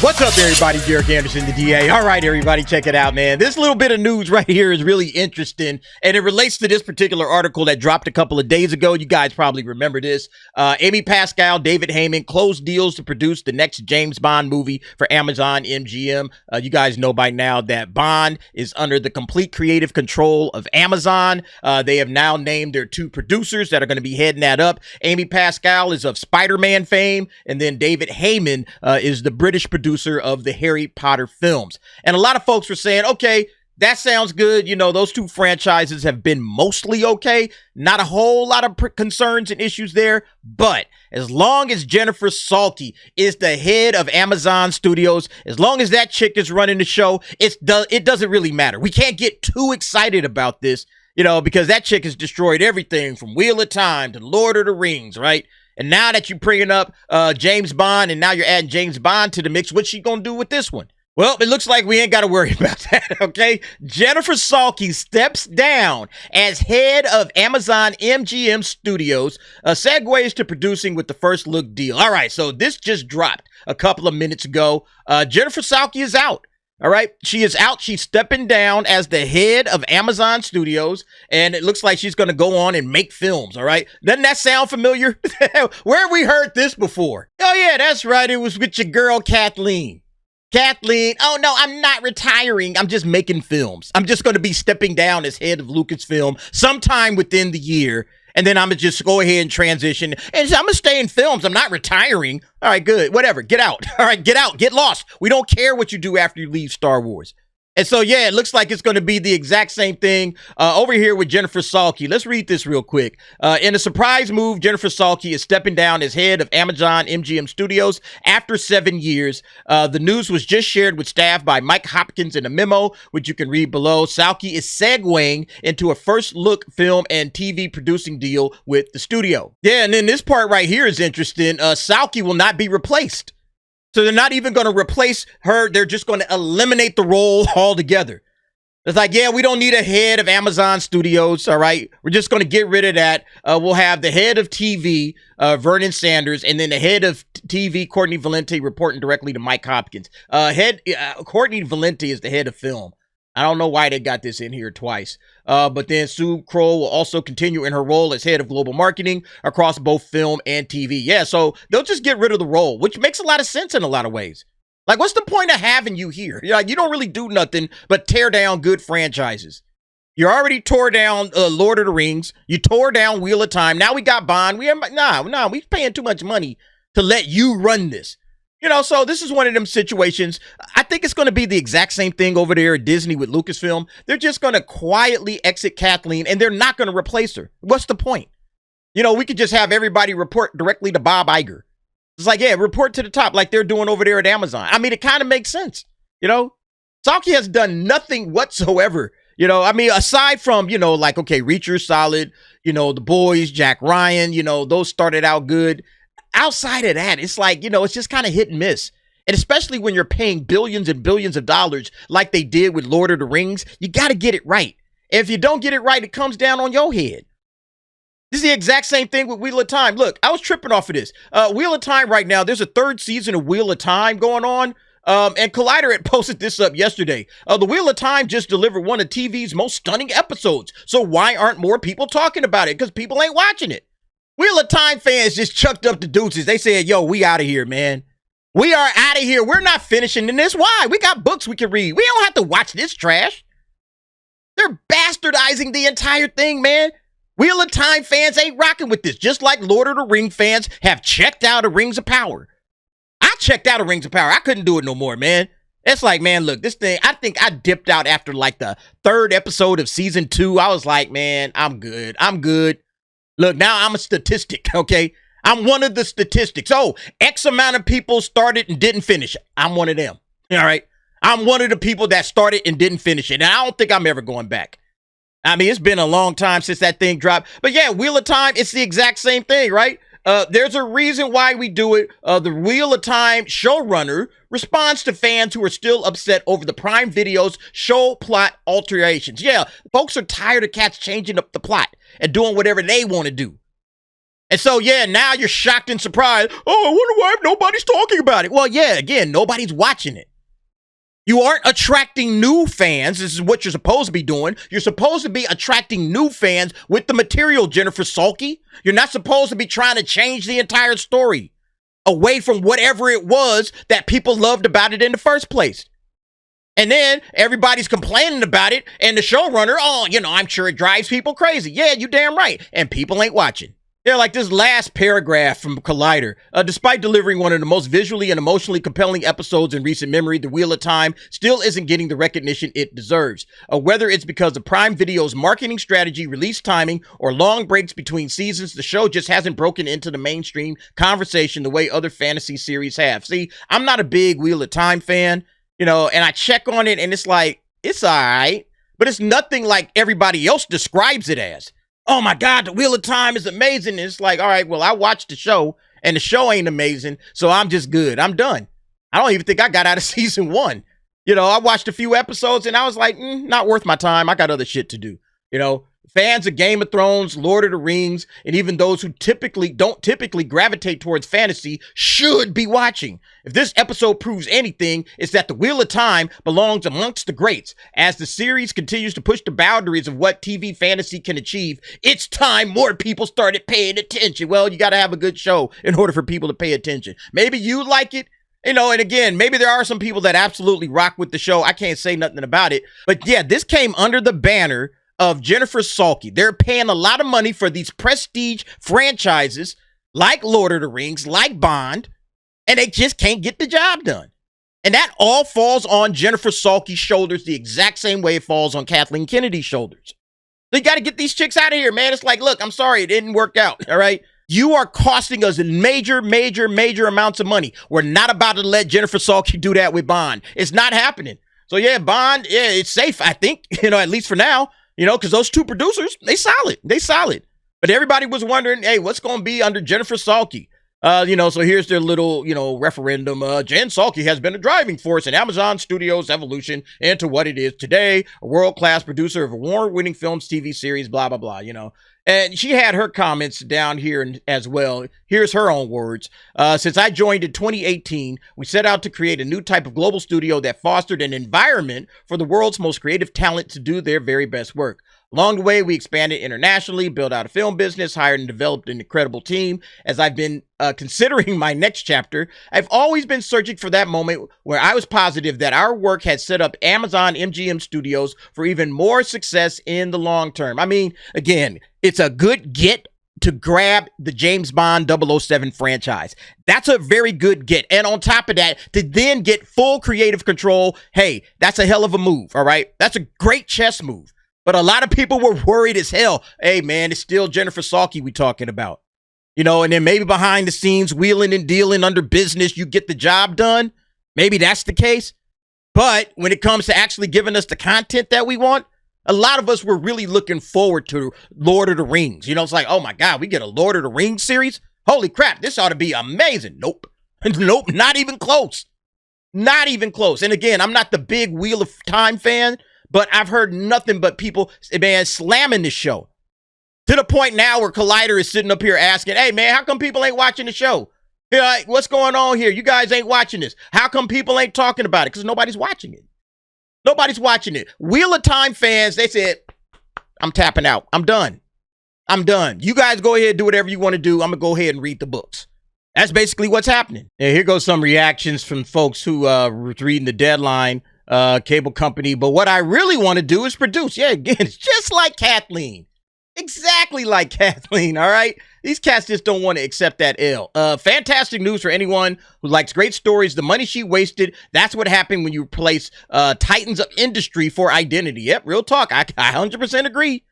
What's up, everybody? Derek Anderson, the DA. All right, everybody, check it out, man. This little bit of news right here is really interesting, and it relates to this particular article that dropped a couple of days ago. You guys probably remember this. Amy Pascal, David Heyman closed deals to produce the next James Bond movie for Amazon MGM. You guys know by now that Bond is under the complete creative control of Amazon. They have now named their two producers that are going to be heading that up. Amy Pascal is of Spider-Man fame, and then David Heyman is the British producer of the Harry Potter films. And a lot of folks were saying, okay, that sounds good. You know, those two franchises have been mostly okay. Not a whole lot of concerns and issues there. But as long as Jennifer Salke is the head of Amazon Studios, as long as that chick is running the show, it doesn't really matter. We can't get too excited about this, you know, because that chick has destroyed everything from Wheel of Time to Lord of the Rings, right? And now that you're bringing up James Bond, and now you're adding James Bond to the mix, what's she gonna do with this one? Well, it looks like we ain't got to worry about that, okay? Jennifer Salke steps down as head of Amazon MGM Studios, segues to producing with the First Look deal. All right, so this just dropped a couple of minutes ago. Jennifer Salke is out. All right, she is out. She's stepping down as the head of Amazon Studios, and it looks like she's going to go on and make films, all right? Doesn't that sound familiar? Where have we heard this before? Oh, yeah, that's right. It was with your girl, Kathleen. Kathleen, oh, no, I'm not retiring. I'm just making films. I'm just going to be stepping down as head of Lucasfilm sometime within the year. And then I'm going to just go ahead and transition. And I'm going to stay in films. I'm not retiring. All right, good. Whatever. Get out. All right, get out. Get lost. We don't care what you do after you leave Star Wars. And so, yeah, it looks like it's going to be the exact same thing over here with Jennifer Salke. Let's read this real quick. In a surprise move, Jennifer Salke is stepping down as head of Amazon MGM Studios after 7 years. The news was just shared with staff by Mike Hopkins in a memo, which you can read below. Salke is segueing into a First Look film and TV producing deal with the studio. Yeah, and then this part right here is interesting. Salke will not be replaced. So they're not even going to replace her. They're just going to eliminate the role altogether. It's like, yeah, we don't need a head of Amazon Studios, all right? We're just going to get rid of that. We'll have the head of TV, Vernon Sanders, and then the head of TV, Courtney Valente, reporting directly to Mike Hopkins. Courtney Valente is the head of film. I don't know why they got this in here twice. But then Sue Kroll will also continue in her role as head of global marketing across both film and TV. Yeah, so they'll just get rid of the role, which makes a lot of sense in a lot of ways. Like, what's the point of having you here? You're like, you don't really do nothing but tear down good franchises. You already tore down Lord of the Rings. You tore down Wheel of Time. Now we got Bond. We paying too much money to let you run this. You know, so this is one of them situations. I think it's going to be the exact same thing over there at Disney with Lucasfilm. They're just going to quietly exit Kathleen, and they're not going to replace her. What's the point? You know, we could just have everybody report directly to Bob Iger. It's like, yeah, report to the top like they're doing over there at Amazon. I mean, it kind of makes sense. You know, Salke has done nothing whatsoever. You know, I mean, aside from, you know, like, okay, Reacher's solid. You know, The Boys, Jack Ryan, you know, those started out good. Outside of that, it's like, you know, it's just kind of hit and miss. And especially when you're paying billions and billions of dollars like they did with Lord of the Rings, you got to get it right. If you don't get it right, it comes down on your head. This is the exact same thing with Wheel of Time. Look, I was tripping off of this. Wheel of Time right now, there's a third season of Wheel of Time going on. And Collider had posted this up yesterday. The Wheel of Time just delivered one of TV's most stunning episodes. So why aren't more people talking about it? Because people ain't watching it. Wheel of Time fans just chucked up the deuces. They said, yo, we out of here, man. We are out of here. We're not finishing in this. Why? We got books we can read. We don't have to watch this trash. They're bastardizing the entire thing, man. Wheel of Time fans ain't rocking with this. Just like Lord of the Rings fans have checked out of Rings of Power. I checked out of Rings of Power. I couldn't do it no more, man. It's like, man, look, this thing, I think I dipped out after like the third episode of season 2. I was like, man, I'm good. I'm good. Look, now I'm a statistic, okay? I'm one of the statistics. Oh, X amount of people started and didn't finish it. I'm one of them, all right? I'm one of the people that started and didn't finish it, and I don't think I'm ever going back. I mean, it's been a long time since that thing dropped. But yeah, Wheel of Time, it's the exact same thing, right? There's a reason why we do it. The Wheel of Time showrunner responds to fans who are still upset over the Prime Video's show plot alterations. Yeah, folks are tired of cats changing up the plot and doing whatever they want to do. And so, yeah, now you're shocked and surprised. Oh, I wonder why nobody's talking about it. Well, yeah, again, nobody's watching it. You aren't attracting new fans. This is what you're supposed to be doing. You're supposed to be attracting new fans with the material, Jennifer Salke. You're not supposed to be trying to change the entire story away from whatever it was that people loved about it in the first place. And then everybody's complaining about it, and the showrunner, oh, I'm sure it drives people crazy. Yeah, you damn right. And people ain't watching. Yeah, like this last paragraph from Collider. Despite delivering one of the most visually and emotionally compelling episodes in recent memory, The Wheel of Time still isn't getting the recognition it deserves. Whether it's because of Prime Video's marketing strategy, release timing, or long breaks between seasons, the show just hasn't broken into the mainstream conversation the way other fantasy series have. See, I'm not a big Wheel of Time fan, and I check on it, and it's like, it's all right, but it's nothing like everybody else describes it as. Oh my God, The Wheel of Time is amazing. And it's like, all right, well, I watched the show and the show ain't amazing. So I'm just good. I'm done. I don't even think I got out of season 1. I watched a few episodes and I was like, not worth my time. I got other shit to do. Fans of Game of Thrones, Lord of the Rings, and even those who don't typically gravitate towards fantasy should be watching. If this episode proves anything, it's that The Wheel of Time belongs amongst the greats. As the series continues to push the boundaries of what TV fantasy can achieve, it's time more people started paying attention. Well, you got to have a good show in order for people to pay attention. Maybe you like it. And again, maybe there are some people that absolutely rock with the show. I can't say nothing about it. But yeah, this came under the banner of Jennifer Salke. They're paying a lot of money for these prestige franchises like Lord of the Rings, like Bond, and they just can't get the job done. And that all falls on Jennifer Salke's shoulders the exact same way it falls on Kathleen Kennedy's shoulders. They got to get these chicks out of here, man. It's like, look, I'm sorry, it didn't work out, all right? You are costing us major amounts of money. We're not about to let Jennifer Salke do that with Bond. It's not happening. So yeah, Bond, yeah, it's safe, I think, at least for now. Because those two producers, they solid. But everybody was wondering, hey, what's going to be under Jennifer Salke? So here's their little, referendum. Jen Salke has been a driving force in Amazon Studios' evolution into what it is today, a world-class producer of award-winning films, TV series, blah, blah, blah, And she had her comments down here as well. Here's her own words. Since I joined in 2018, we set out to create a new type of global studio that fostered an environment for the world's most creative talent to do their very best work. Along the way, we expanded internationally, built out a film business, hired and developed an incredible team. As I've been considering my next chapter, I've always been searching for that moment where I was positive that our work had set up Amazon MGM Studios for even more success in the long term. I mean, again, it's a good get to grab the James Bond 007 franchise. That's a very good get. And on top of that, to then get full creative control, hey, that's a hell of a move, all right? That's a great chess move. But a lot of people were worried as hell. Hey, man, it's still Jennifer Salke we talking about. And then maybe behind the scenes, wheeling and dealing under business, you get the job done. Maybe that's the case. But when it comes to actually giving us the content that we want, a lot of us were really looking forward to Lord of the Rings. It's like, oh my God, we get a Lord of the Rings series? Holy crap, this ought to be amazing. Nope. Nope, not even close. Not even close. And again, I'm not the big Wheel of Time fan, but I've heard nothing but people, man, slamming this show. To the point now where Collider is sitting up here asking, hey, man, how come people ain't watching the show? What's going on here? You guys ain't watching this. How come people ain't talking about it? Because nobody's watching it. Nobody's watching it. Wheel of Time fans, they said, I'm tapping out. I'm done. You guys go ahead and do whatever you want to do. I'm going to go ahead and read the books. That's basically what's happening. And here goes some reactions from folks who were reading the deadline. Cable company, but what I really want to do is produce. Yeah, again, it's just like Kathleen. Exactly like Kathleen, all right? These cats just don't want to accept that L. Fantastic news for anyone who likes great stories. The money she wasted, that's what happened when you replace titans of industry for identity. Yep, real talk. I 100% agree.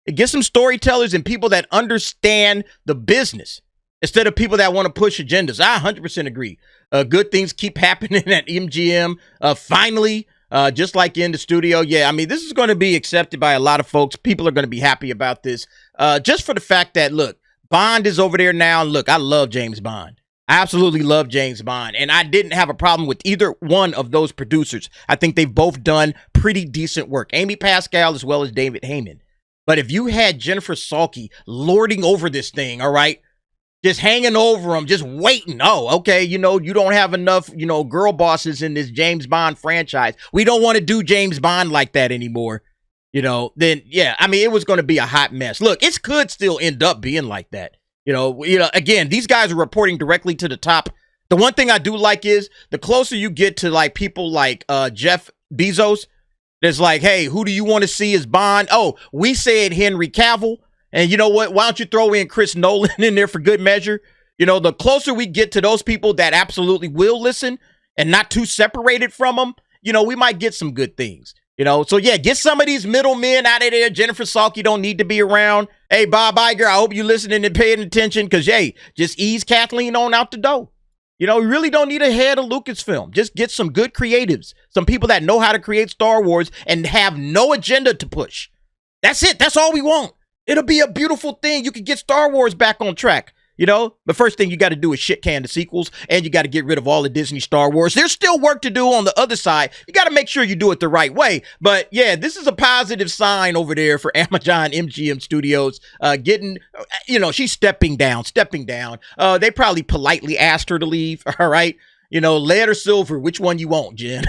It gets some storytellers and people that understand the business instead of people that want to push agendas. I 100% agree. Good things keep happening at MGM. Finally, just like in the studio. Yeah, I mean, this is going to be accepted by a lot of folks. People are going to be happy about this. Just for the fact that, look, Bond is over there now. Look, I love James Bond. I absolutely love James Bond. And I didn't have a problem with either one of those producers. I think they've both done pretty decent work. Amy Pascal as well as David Heyman. But if you had Jennifer Salke lording over this thing, all right, just hanging over them, just waiting. Oh, okay, you don't have enough, girl bosses in this James Bond franchise. We don't want to do James Bond like that anymore. Then yeah, I mean, it was going to be a hot mess. Look, it could still end up being like that. Again, these guys are reporting directly to the top. The one thing I do like is the closer you get to like people like Jeff Bezos, there's like, hey, who do you want to see as Bond? Oh, we said Henry Cavill. And you know what? Why don't you throw in Chris Nolan in there for good measure? The closer we get to those people that absolutely will listen and not too separated from them, we might get some good things. So yeah, get some of these middlemen out of there. Jennifer Salke don't need to be around. Hey, Bob Iger, I hope you're listening and paying attention because, hey, just ease Kathleen on out the door. We really don't need a head of Lucasfilm. Just get some good creatives, some people that know how to create Star Wars and have no agenda to push. That's it. That's all we want. It'll be a beautiful thing. You can get Star Wars back on track, The first thing you got to do is shit can the sequels, and you got to get rid of all the Disney Star Wars. There's still work to do on the other side. You got to make sure you do it the right way. But yeah, this is a positive sign over there for Amazon MGM Studios. Getting, she's stepping down. They probably politely asked her to leave. All right. Lead or silver, which one you want, Jen?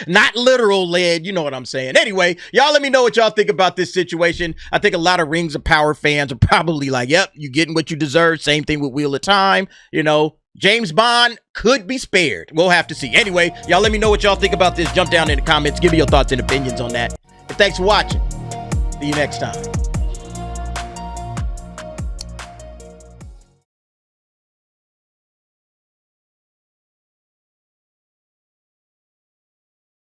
Not literal lead, you know what I'm saying. Anyway, y'all let me know what y'all think about this situation. I think a lot of Rings of Power fans are probably like, yep, you getting what you deserve. Same thing with Wheel of Time. James Bond could be spared. We'll have to see. Anyway, y'all let me know what y'all think about this. Jump down in the comments. Give me your thoughts and opinions on that. And thanks for watching. See you next time.